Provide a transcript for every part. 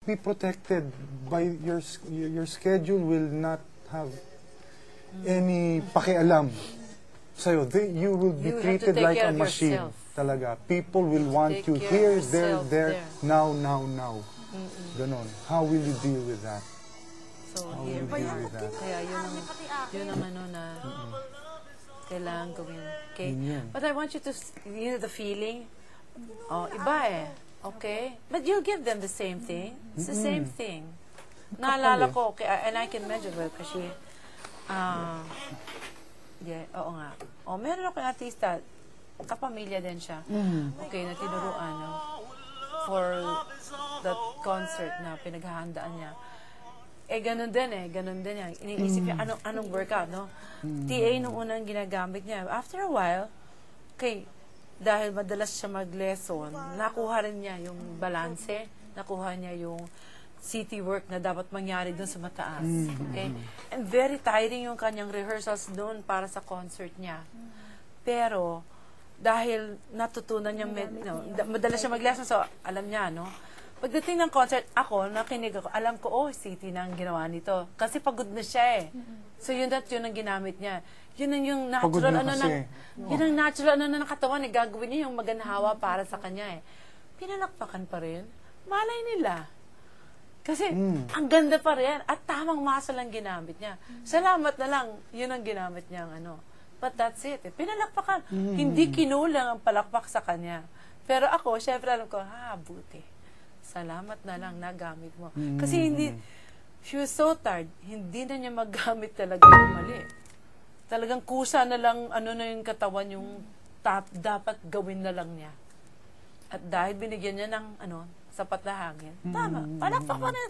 be protected by your schedule will not have any pakialam sa'yo. You will be treated like a machine. Talaga. People will want you here, there, now. Ganon. How will you deal with that? So, How will you deal with that? Kaya yun ang ano na kailangan gawin. Okay? Yun. But I want you to, you know the feeling? Oh, iba eh. Okay? But you'll give them the same thing. It's the same thing. Naalala ko, okay, and I can mention, well, kasi, yeah, oo nga. Oh, meron ako yung artista, kapamilya din siya. Okay, na tinuruan for that concert na pinaghahandaan niya. Eh, ganun din yan. Iniisip niya, anong workout, no? TA nung unang ginagamit niya. After a while, okay, dahil madalas siya mag-lesson, nakuha rin niya yung balanse, nakuha niya yung city work na dapat mangyari doon sa mataas. Okay? And very tiring yung kanyang rehearsals doon para sa concert niya. Pero, dahil natutunan niya, madalas siya mag-lesson, so alam niya, no? Pagdating ng concert, nakinig ako, alam ko, city na ang ginawa nito. Kasi pagod na siya eh. So yun ang ginamit niya. Yun ang yung natural, yun ang natural na katawan, gagawin niya yung maganhawa para sa kanya eh. Pinalakpakan pa rin, malay nila. Kasi ang ganda pa rin, at tamang muscle ang ginamit niya. Salamat na lang, yun ang ginamit niya But that's it. Pinalakpakan. Hindi kinulang ang palakpak sa kanya. Pero ako, syempre alam ko, buti. Salamat na lang nagamit mo. Kasi she was so tired, hindi na niya magamit talaga yung mali. Talagang kusa na lang, na yung katawan, yung dapat gawin na lang niya. At dahil binigyan niya ng, sapat na hangin, tama, palakpak pa rin.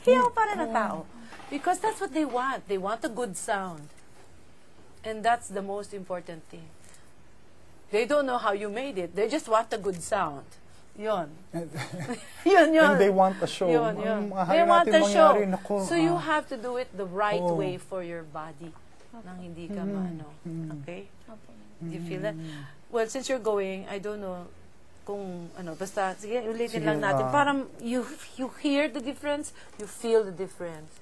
Hiyaw pa rin ang tao. Because that's what they want. They want a good sound. And that's the most important thing. They don't know how you made it. They just want a good sound. Yun. Yun. And they want a show. Yun. They want a show. So you have to do it the right way for your body. Nang hindi ka Okay? Do you feel that? Well, since you're going, I don't know kung basta, sige, ulitin lang natin. Parang you hear the difference, you feel the difference.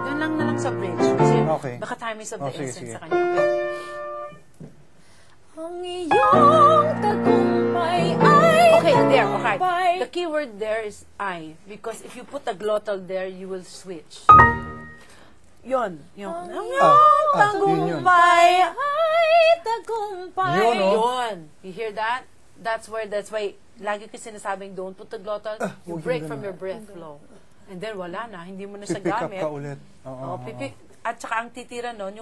Doon lang na lang sa bridge. Kasi baka time is of the essence sa kanya. Ang iyong tagumpay ay tagumpay. Okay. The key word there is I. Because if you put a glottal there, you will switch. Yun. Ang iyong tagumpay ay tagumpay. Yun. You hear that? That's why lagi ko sinasabing don't put the glottal. You break from your breath flow. And then wala na, hindi mo na siya gamit. Pipick up ka ulit. Pipik. At saka ang titira nun,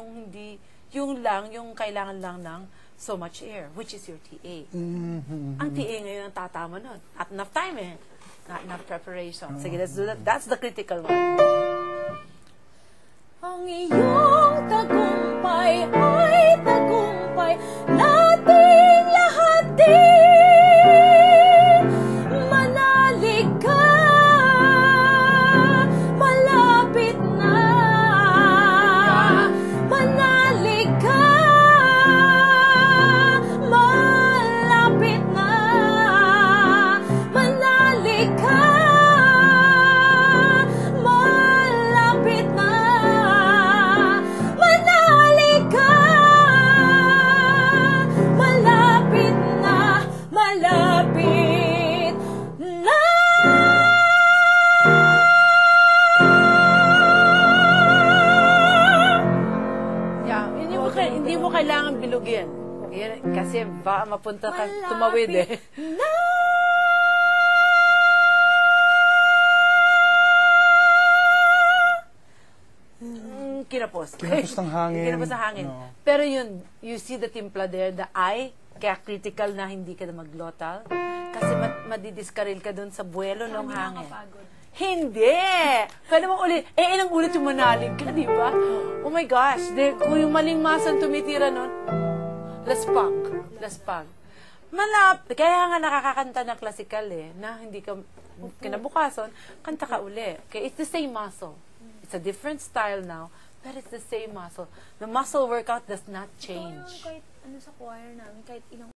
yung kailangan lang ng so much air, which is your TA. Ang TA ngayon ang tatama nun. At enough time eh. Not enough preparation. Sige, let's do that. That's the critical one. Ang iyong tagumpay ay tagumpay nating lahat din. Manalig ka. Kailangan bilugin. Kasi baka mapunta ka, tumawid eh. Kinapos. Kinapos ng hangin. Kinapos ng hangin. Pero yun, you see the timpla there, the I, kaya critical na hindi ka na mag-glottal. Kasi madidiskaril ka dun sa buwelo ng hangin. Hindi! Pwede mong ulit. Ilang ulit yung manalig ka, di ba? Oh my gosh. Kung yung maling masan tumitira nun, laspag. Kaya nga nakakakanta na classical na hindi ka kinabukason, kanta ka uli. Okay? It's the same muscle. It's a different style now, but it's the same muscle. The muscle workout does not change. ano sa choir namin, kahit ilang